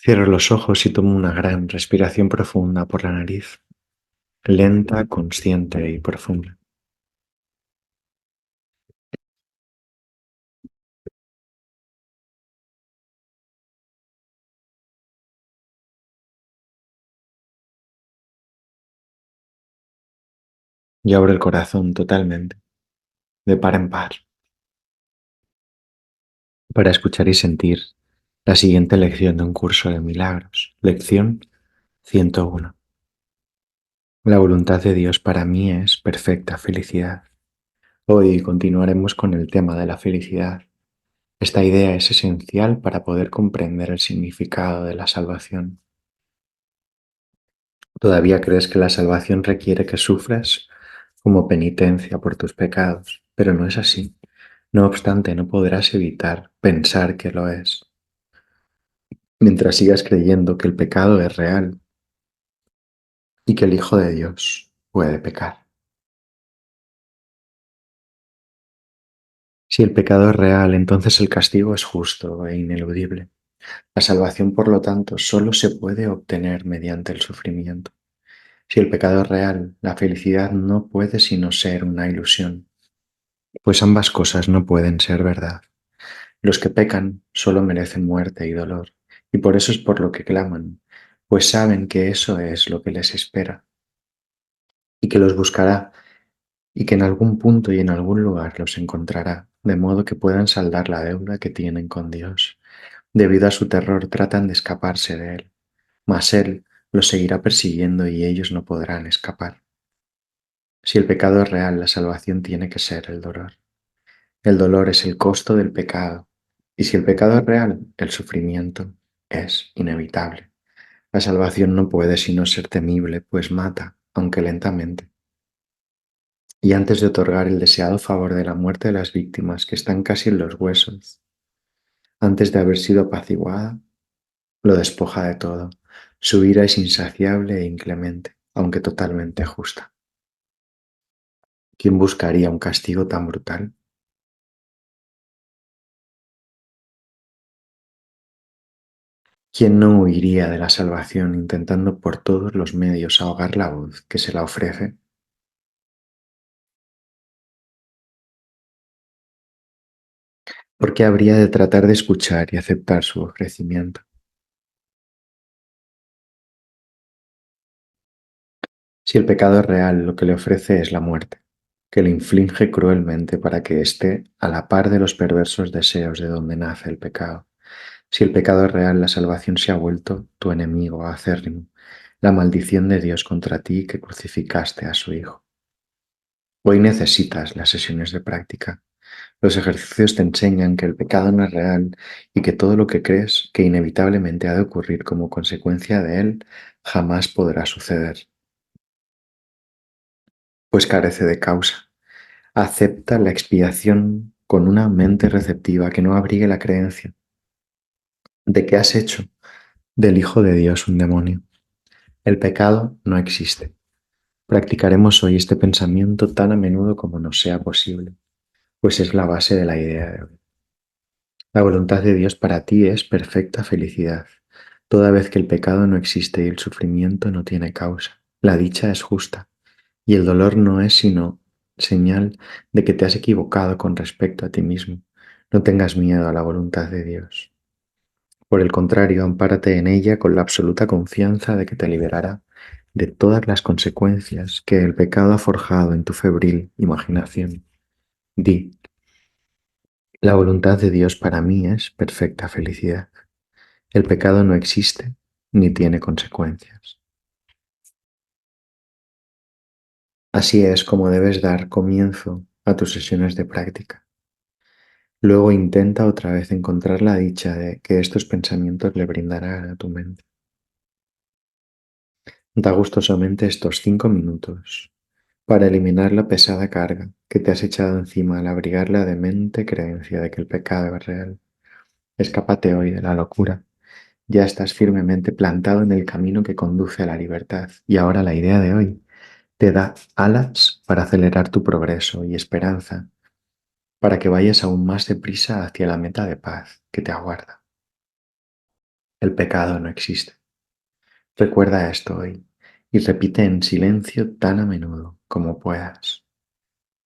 Cierro los ojos y tomo una gran respiración profunda por la nariz, lenta, consciente y profunda. Y abro el corazón totalmente, de par en par, para escuchar y sentir la siguiente lección de un curso de milagros. Lección 101. La voluntad de Dios para mí es perfecta felicidad. Hoy continuaremos con el tema de la felicidad. Esta idea es esencial para poder comprender el significado de la salvación. ¿Todavía crees que la salvación requiere que sufras como penitencia por tus pecados? Pero no es así. No obstante, no podrás evitar pensar que lo es, mientras sigas creyendo que el pecado es real y que el Hijo de Dios puede pecar. Si el pecado es real, entonces el castigo es justo e ineludible. La salvación, por lo tanto, solo se puede obtener mediante el sufrimiento. Si el pecado es real, la felicidad no puede sino ser una ilusión, pues ambas cosas no pueden ser verdad. Los que pecan solo merecen muerte y dolor, y por eso es por lo que claman, pues saben que eso es lo que les espera, y que los buscará, y que en algún punto y en algún lugar los encontrará, de modo que puedan saldar la deuda que tienen con Dios. Debido a su terror tratan de escaparse de él, mas él los seguirá persiguiendo y ellos no podrán escapar. Si el pecado es real, la salvación tiene que ser el dolor. El dolor es el costo del pecado, y si el pecado es real, el sufrimiento es inevitable. La salvación no puede sino ser temible, pues mata, aunque lentamente. Y antes de otorgar el deseado favor de la muerte de las víctimas que están casi en los huesos, antes de haber sido apaciguada, lo despoja de todo. Su ira es insaciable e inclemente, aunque totalmente justa. ¿Quién buscaría un castigo tan brutal? ¿Quién no huiría de la salvación intentando por todos los medios ahogar la voz que se la ofrece? ¿Por qué habría de tratar de escuchar y aceptar su ofrecimiento? Si el pecado es real, lo que le ofrece es la muerte, que le inflige cruelmente para que esté a la par de los perversos deseos de donde nace el pecado. Si el pecado es real, la salvación se ha vuelto tu enemigo acérrimo, la maldición de Dios contra ti que crucificaste a su Hijo. Hoy necesitas las sesiones de práctica. Los ejercicios te enseñan que el pecado no es real y que todo lo que crees que inevitablemente ha de ocurrir como consecuencia de él jamás podrá suceder, pues carece de causa. Acepta la expiación con una mente receptiva que no abrigue la creencia de que has hecho del Hijo de Dios un demonio. El pecado no existe. Practicaremos hoy este pensamiento tan a menudo como nos sea posible, pues es la base de la idea de hoy. La voluntad de Dios para ti es perfecta felicidad, toda vez que el pecado no existe y el sufrimiento no tiene causa. La dicha es justa y el dolor no es sino señal de que te has equivocado con respecto a ti mismo. No tengas miedo a la voluntad de Dios. Por el contrario, ampárate en ella con la absoluta confianza de que te liberará de todas las consecuencias que el pecado ha forjado en tu febril imaginación. Di, la voluntad de Dios para mí es perfecta felicidad. El pecado no existe ni tiene consecuencias. Así es como debes dar comienzo a tus sesiones de práctica. Luego intenta otra vez encontrar la dicha de que estos pensamientos le brindarán a tu mente. Da gustosamente estos 5 minutos para eliminar la pesada carga que te has echado encima al abrigar la demente creencia de que el pecado es real. Escápate hoy de la locura. Ya estás firmemente plantado en el camino que conduce a la libertad y ahora la idea de hoy te da alas para acelerar tu progreso y esperanza para que vayas aún más deprisa hacia la meta de paz que te aguarda. El pecado no existe. Recuerda esto hoy y repite en silencio tan a menudo como puedas.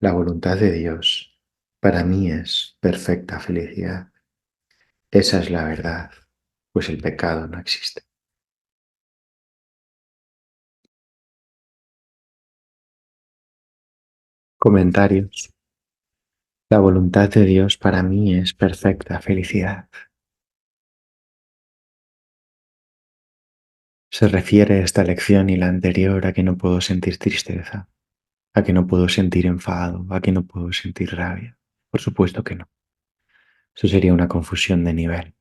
La voluntad de Dios para mí es perfecta felicidad. Esa es la verdad, pues el pecado no existe. Comentarios. La voluntad de Dios para mí es perfecta felicidad. Se refiere esta lección y la anterior a que no puedo sentir tristeza, a que no puedo sentir enfado, a que no puedo sentir rabia. Por supuesto que no. Eso sería una confusión de niveles.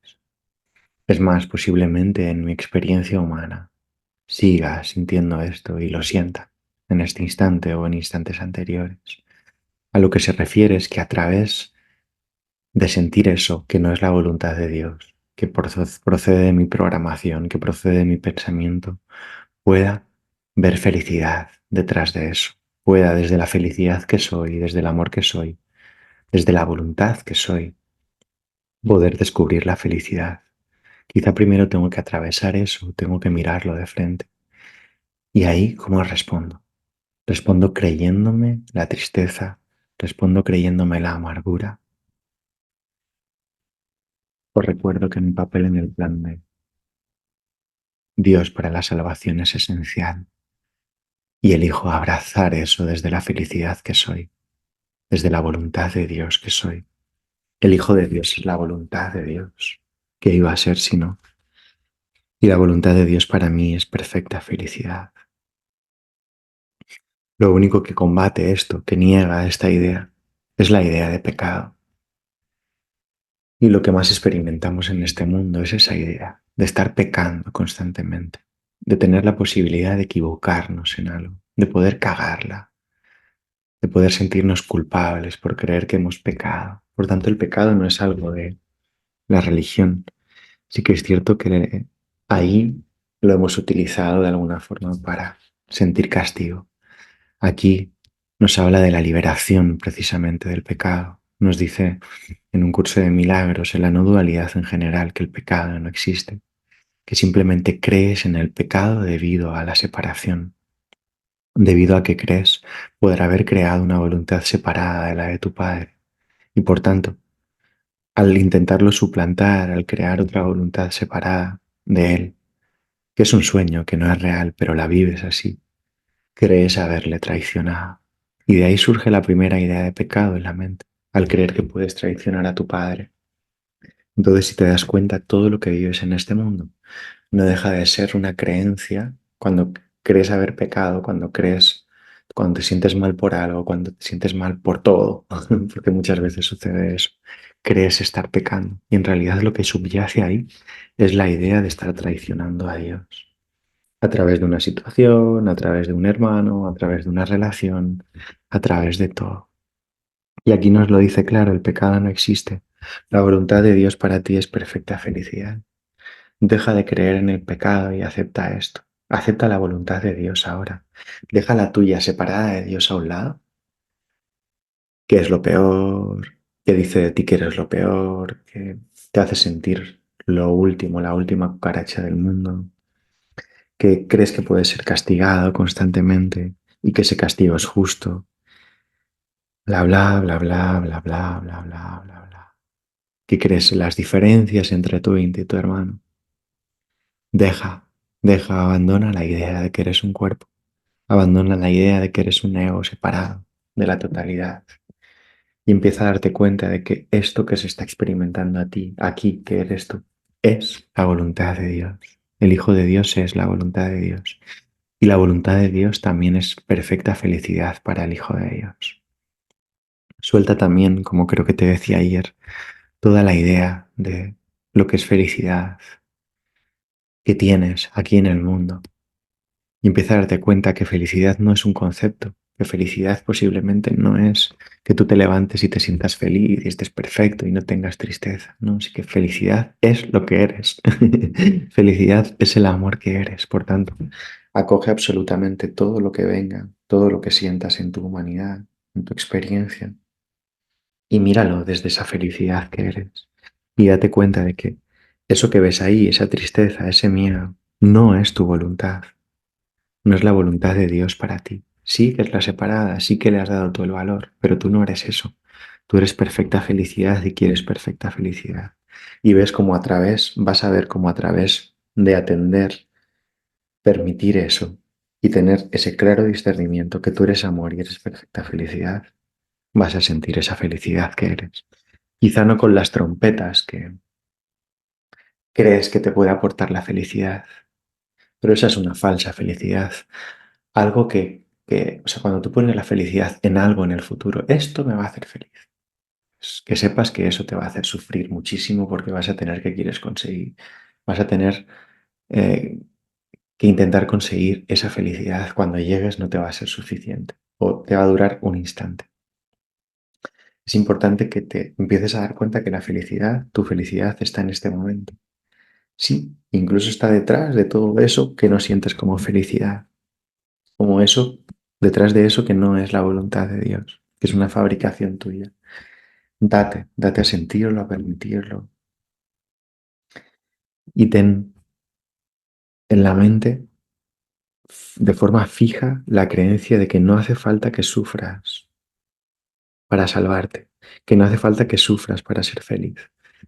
Es más, posiblemente en mi experiencia humana siga sintiendo esto y lo sienta en este instante o en instantes anteriores. A lo que se refiere es que a través de sentir eso, que no es la voluntad de Dios, que procede de mi programación, que procede de mi pensamiento, pueda ver felicidad detrás de eso, pueda desde la felicidad que soy, desde el amor que soy, desde la voluntad que soy, poder descubrir la felicidad. Quizá primero tengo que atravesar eso, tengo que mirarlo de frente. Y ahí, ¿cómo respondo? Respondo creyéndome la tristeza, respondo creyéndome la amargura, o recuerdo que mi papel en el plan de Dios para la salvación es esencial y elijo abrazar eso desde la felicidad que soy, desde la voluntad de Dios que soy. El Hijo de Dios es la voluntad de Dios. ¿Qué iba a ser si no? Y la voluntad de Dios para mí es perfecta felicidad. Lo único que combate esto, que niega esta idea, es la idea de pecado. Y lo que más experimentamos en este mundo es esa idea de estar pecando constantemente, de tener la posibilidad de equivocarnos en algo, de poder cagarla, de poder sentirnos culpables por creer que hemos pecado. Por tanto, el pecado no es algo de la religión. Sí que es cierto que ahí lo hemos utilizado de alguna forma para sentir castigo. Aquí nos habla de la liberación precisamente del pecado. Nos dice en un curso de milagros, en la no dualidad en general, que el pecado no existe, que simplemente crees en el pecado debido a la separación, debido a que crees poder haber creado una voluntad separada de la de tu Padre. Y por tanto, al intentarlo suplantar, al crear otra voluntad separada de Él, que es un sueño, que no es real, pero la vives así, crees haberle traicionado. Y de ahí surge la primera idea de pecado en la mente, al creer que puedes traicionar a tu padre. Entonces, si te das cuenta, todo lo que vives en este mundo no deja de ser una creencia cuando crees haber pecado, cuando te sientes mal por algo, cuando te sientes mal por todo, porque muchas veces sucede eso. Crees estar pecando y en realidad lo que subyace ahí es la idea de estar traicionando a Dios a través de una situación, a través de un hermano, a través de una relación, a través de todo. Y aquí nos lo dice claro, el pecado no existe. La voluntad de Dios para ti es perfecta felicidad. Deja de creer en el pecado y acepta esto. Acepta la voluntad de Dios ahora. Deja la tuya separada de Dios a un lado. ¿Qué es lo peor? ¿Qué dice de ti que eres lo peor? ¿Qué te hace sentir lo último, la última cucaracha del mundo? Que crees que puedes ser castigado constantemente y que ese castigo es justo. Bla, bla, bla, bla, bla, bla, bla, bla, bla, bla. ¿Qué crees en las diferencias entre tú y tu hermano? Deja, abandona la idea de que eres un cuerpo. Abandona la idea de que eres un ego separado de la totalidad. Y empieza a darte cuenta de que esto que se está experimentando a ti, aquí, que eres tú, es la voluntad de Dios. El Hijo de Dios es la voluntad de Dios. Y la voluntad de Dios también es perfecta felicidad para el Hijo de Dios. Suelta también, como creo que te decía ayer, toda la idea de lo que es felicidad que tienes aquí en el mundo. Y empieza a darte cuenta que felicidad no es un concepto, que felicidad posiblemente no es que tú te levantes y te sientas feliz y estés perfecto y no tengas tristeza. No, sí que felicidad es lo que eres. Felicidad es el amor que eres. Por tanto, acoge absolutamente todo lo que venga, todo lo que sientas en tu humanidad, en tu experiencia, y míralo desde esa felicidad que eres. Y date cuenta de que Eso que ves ahí, esa tristeza, ese miedo, no es tu voluntad, no es la voluntad de Dios para ti. Sí que es la separada, sí que le has dado todo el valor, pero tú no eres eso. Tú eres perfecta felicidad y quieres perfecta felicidad. Y ves como a través, vas a ver como a través de atender, permitir eso y tener ese claro discernimiento que tú eres amor y eres perfecta felicidad, vas a sentir esa felicidad que eres. Quizá no con las trompetas que crees que te puede aportar la felicidad, pero esa es una falsa felicidad. Algo o sea, cuando tú pones la felicidad en algo en el futuro, esto me va a hacer feliz. Que sepas que eso te va a hacer sufrir muchísimo porque vas a tener que quieres conseguir, vas a tener eh, que intentar conseguir esa felicidad. Cuando llegues no te va a ser suficiente o te va a durar un instante. Es importante que te empieces a dar cuenta que la felicidad, tu felicidad está en este momento. Sí, incluso está detrás de todo eso que no sientes como felicidad, como eso, detrás de eso que no es la voluntad de Dios, que es una fabricación tuya. Date a sentirlo, a permitirlo y ten en la mente de forma fija la creencia de que no hace falta que sufras para salvarte, que no hace falta que sufras para ser feliz,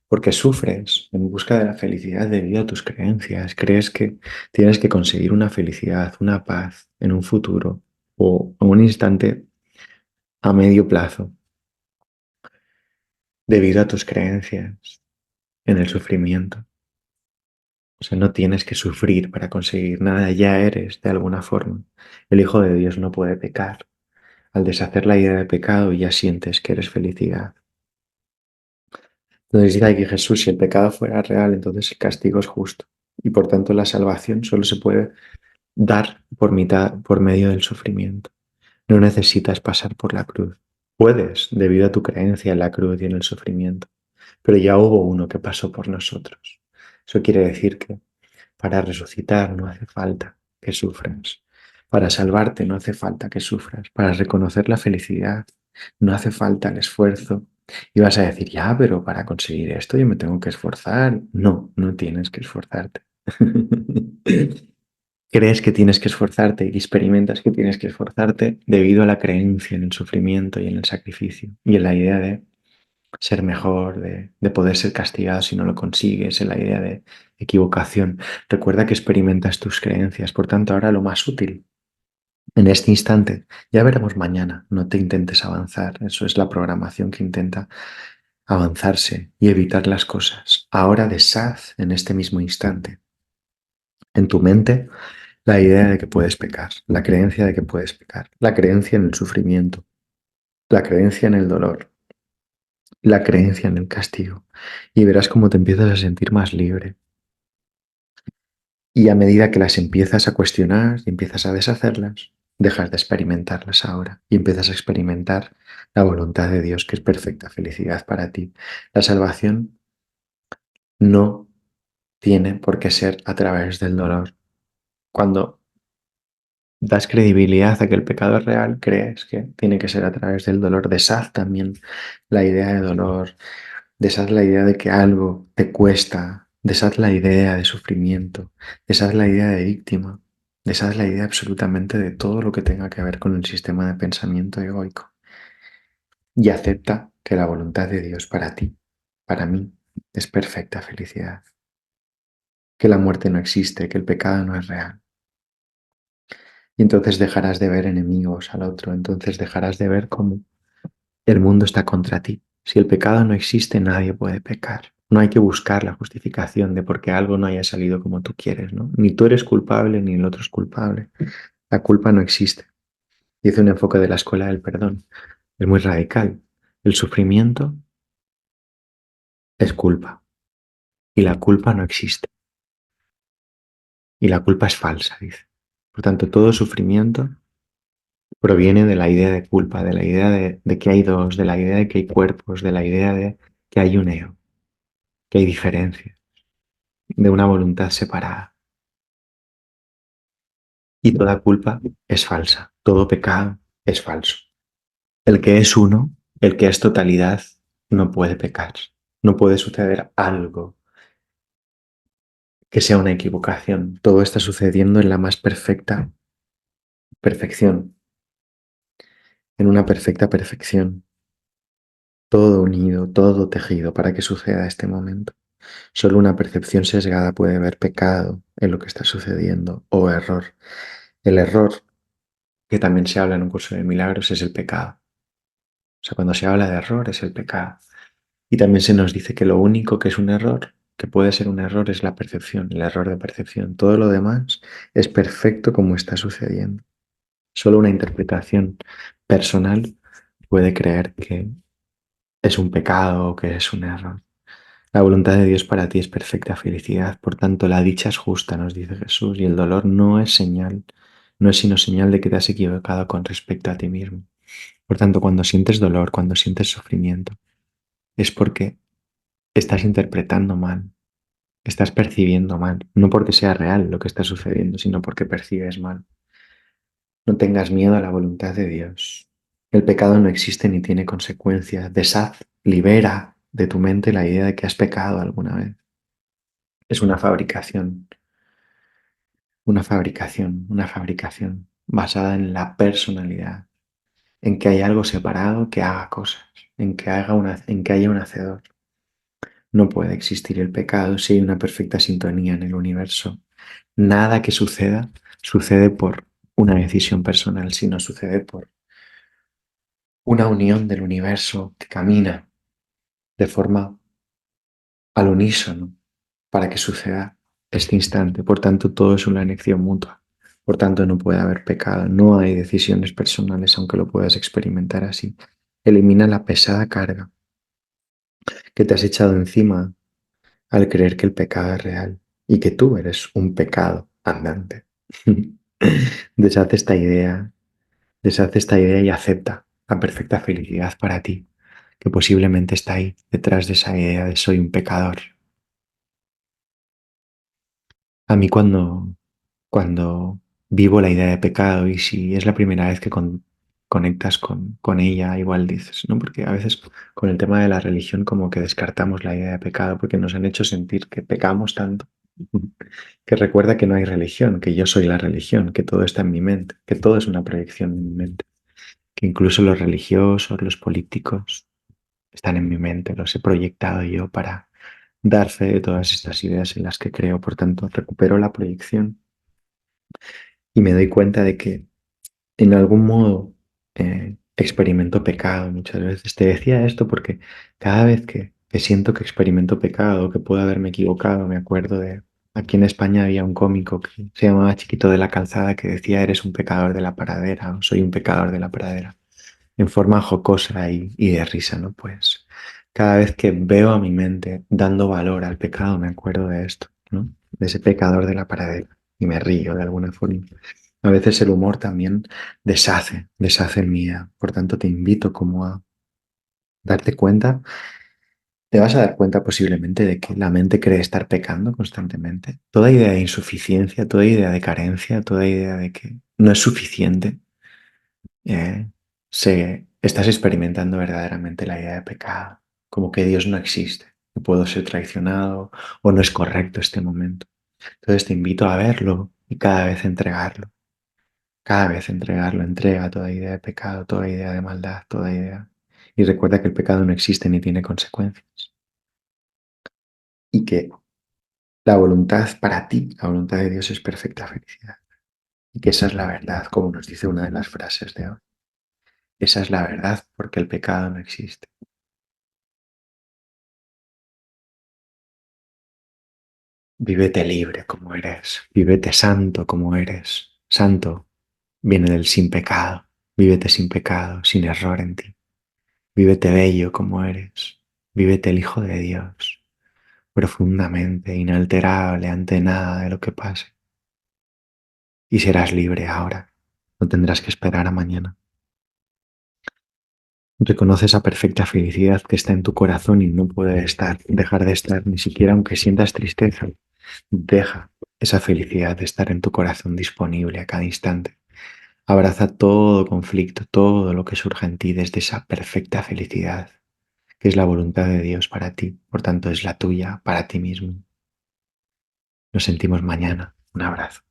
porque sufres en busca de la felicidad debido a tus creencias, crees que tienes que conseguir una felicidad, una paz en un futuro o en un instante a medio plazo debido a tus creencias en el sufrimiento. O sea, no tienes que sufrir para conseguir nada, ya eres de alguna forma. El Hijo de Dios no puede pecar. Al deshacer la idea de pecado ya sientes que eres felicidad. Entonces dice aquí Jesús, si el pecado fuera real, entonces el castigo es justo. Y por tanto la salvación solo se puede dar por mitad, por medio del sufrimiento. No necesitas pasar por la cruz. Puedes, debido a tu creencia en la cruz y en el sufrimiento. Pero ya hubo uno que pasó por nosotros. Eso quiere decir que para resucitar no hace falta que sufras. Para salvarte no hace falta que sufras. Para reconocer la felicidad no hace falta el esfuerzo. Y vas a decir, ya, pero para conseguir esto yo me tengo que esforzar. No, no tienes que esforzarte. Crees que tienes que esforzarte y experimentas que tienes que esforzarte debido a la creencia en el sufrimiento y en el sacrificio y en la idea de ser mejor, de poder ser castigado si no lo consigues, en la idea de equivocación. Recuerda que experimentas tus creencias, por tanto ahora lo más útil en este instante, ya veremos mañana, no te intentes avanzar, eso es la programación que intenta avanzarse y evitar las cosas. Ahora deshaz en este mismo instante en tu mente la idea de que puedes pecar, la creencia de que puedes pecar, la creencia en el sufrimiento, la creencia en el dolor, la creencia en el castigo y verás cómo te empiezas a sentir más libre. Y a medida que las empiezas a cuestionar y empiezas a deshacerlas, dejas de experimentarlas ahora y empiezas a experimentar la voluntad de Dios, que es perfecta felicidad para ti. La salvación no tiene por qué ser a través del dolor. Cuando das credibilidad a que el pecado es real, crees que tiene que ser a través del dolor. Deshaz también la idea de dolor, deshaz la idea de que algo te cuesta, deshaz la idea de sufrimiento, deshaz la idea de víctima, deshaz la idea absolutamente de todo lo que tenga que ver con el sistema de pensamiento egoico y acepta que la voluntad de Dios para ti, para mí, es perfecta felicidad, que la muerte no existe, que el pecado no es real. Y entonces dejarás de ver enemigos al otro, entonces dejarás de ver cómo el mundo está contra ti. Si el pecado no existe, nadie puede pecar. No hay que buscar la justificación de por qué algo no haya salido como tú quieres, ¿no? Ni tú eres culpable, ni el otro es culpable. La culpa no existe. Dice un enfoque de la escuela del perdón. Es muy radical. El sufrimiento es culpa. Y la culpa no existe. Y la culpa es falsa, dice. Por tanto, todo sufrimiento proviene de la idea de culpa, de la idea de que hay dos, de la idea de que hay cuerpos, de la idea de que hay un ego, que hay diferencia, de una voluntad separada. Y toda culpa es falsa, todo pecado es falso. El que es uno, el que es totalidad, no puede pecar. No puede suceder algo que sea una equivocación. Todo está sucediendo en la más perfecta perfección, en una perfecta perfección. Todo unido, todo tejido para que suceda este momento. Solo una percepción sesgada puede ver pecado en lo que está sucediendo o error. El error, que también se habla en un curso de milagros, es el pecado. O sea, cuando se habla de error es el pecado. Y también se nos dice que lo único que es un error, que puede ser un error, es la percepción, el error de percepción. Todo lo demás es perfecto como está sucediendo. Solo una interpretación personal puede creer que es un pecado o que es un error. La voluntad de Dios para ti es perfecta felicidad, por tanto la dicha es justa, nos dice Jesús, y el dolor no es señal, no es sino señal de que te has equivocado con respecto a ti mismo. Por tanto, cuando sientes dolor, cuando sientes sufrimiento, es porque estás interpretando mal, estás percibiendo mal, no porque sea real lo que está sucediendo, sino porque percibes mal. No tengas miedo a la voluntad de Dios. El pecado no existe ni tiene consecuencias. Deshaz, libera de tu mente la idea de que has pecado alguna vez. Es una fabricación basada en la personalidad, en que hay algo separado que haga cosas, en que haya un hacedor. No puede existir el pecado si hay una perfecta sintonía en el universo. Nada que suceda sucede por una decisión personal, sino sucede por una unión del universo que camina de forma al unísono para que suceda este instante. Por tanto, todo es una elección mutua. Por tanto, no puede haber pecado, no hay decisiones personales, aunque lo puedas experimentar así. Elimina la pesada carga que te has echado encima al creer que el pecado es real y que tú eres un pecado andante. Deshace esta idea, deshace esta idea y acepta la perfecta felicidad para ti, que posiblemente está ahí, detrás de esa idea de soy un pecador. A mí cuando vivo la idea de pecado y si es la primera vez que conectas con ella, igual dices, ¿no? Porque a veces con el tema de la religión como que descartamos la idea de pecado porque nos han hecho sentir que pecamos tanto, que recuerda que no hay religión, que yo soy la religión, que todo está en mi mente, que todo es una proyección en mi mente, que incluso los religiosos, los políticos están en mi mente, los he proyectado yo para dar fe de todas estas ideas en las que creo, por tanto, recupero la proyección y me doy cuenta de que en algún modo experimento pecado muchas veces. Te decía esto porque cada vez que siento que experimento pecado, que puedo haberme equivocado, me acuerdo de aquí en España había un cómico que se llamaba Chiquito de la Calzada que decía eres un pecador de la pradera o soy un pecador de la pradera, en forma jocosa y de risa, ¿no? Pues cada vez que veo a mi mente dando valor al pecado, me acuerdo de esto, ¿no? De ese pecador de la pradera y me río de alguna forma. A veces el humor también deshace el miedo. Por tanto, te invito como a darte cuenta, te vas a dar cuenta posiblemente de que la mente cree estar pecando constantemente. Toda idea de insuficiencia, toda idea de carencia, toda idea de que no es suficiente, eh, estás experimentando verdaderamente la idea de pecado, como que Dios no existe, que puedo ser traicionado o no es correcto este momento. Entonces te invito a verlo y cada vez entregarlo. Cada vez entregarlo, entrega toda idea de pecado, toda idea de maldad, toda idea. Y recuerda que el pecado no existe ni tiene consecuencias. Y que la voluntad para ti, la voluntad de Dios es perfecta felicidad. Y que esa es la verdad, como nos dice una de las frases de hoy. Esa es la verdad porque el pecado no existe. Vívete libre como eres, vívete santo como eres. Santo viene del sin pecado. Vívete sin pecado, sin error en ti. Vívete bello como eres. Vívete el Hijo de Dios, profundamente, inalterable ante nada de lo que pase. Y serás libre ahora. No tendrás que esperar a mañana. Reconoce esa perfecta felicidad que está en tu corazón y no puede dejar de estar, ni siquiera aunque sientas tristeza. Deja esa felicidad de estar en tu corazón disponible a cada instante. Abraza todo conflicto, todo lo que surja en ti desde esa perfecta felicidad, que es la voluntad de Dios para ti, por tanto es la tuya para ti mismo. Nos sentimos mañana. Un abrazo.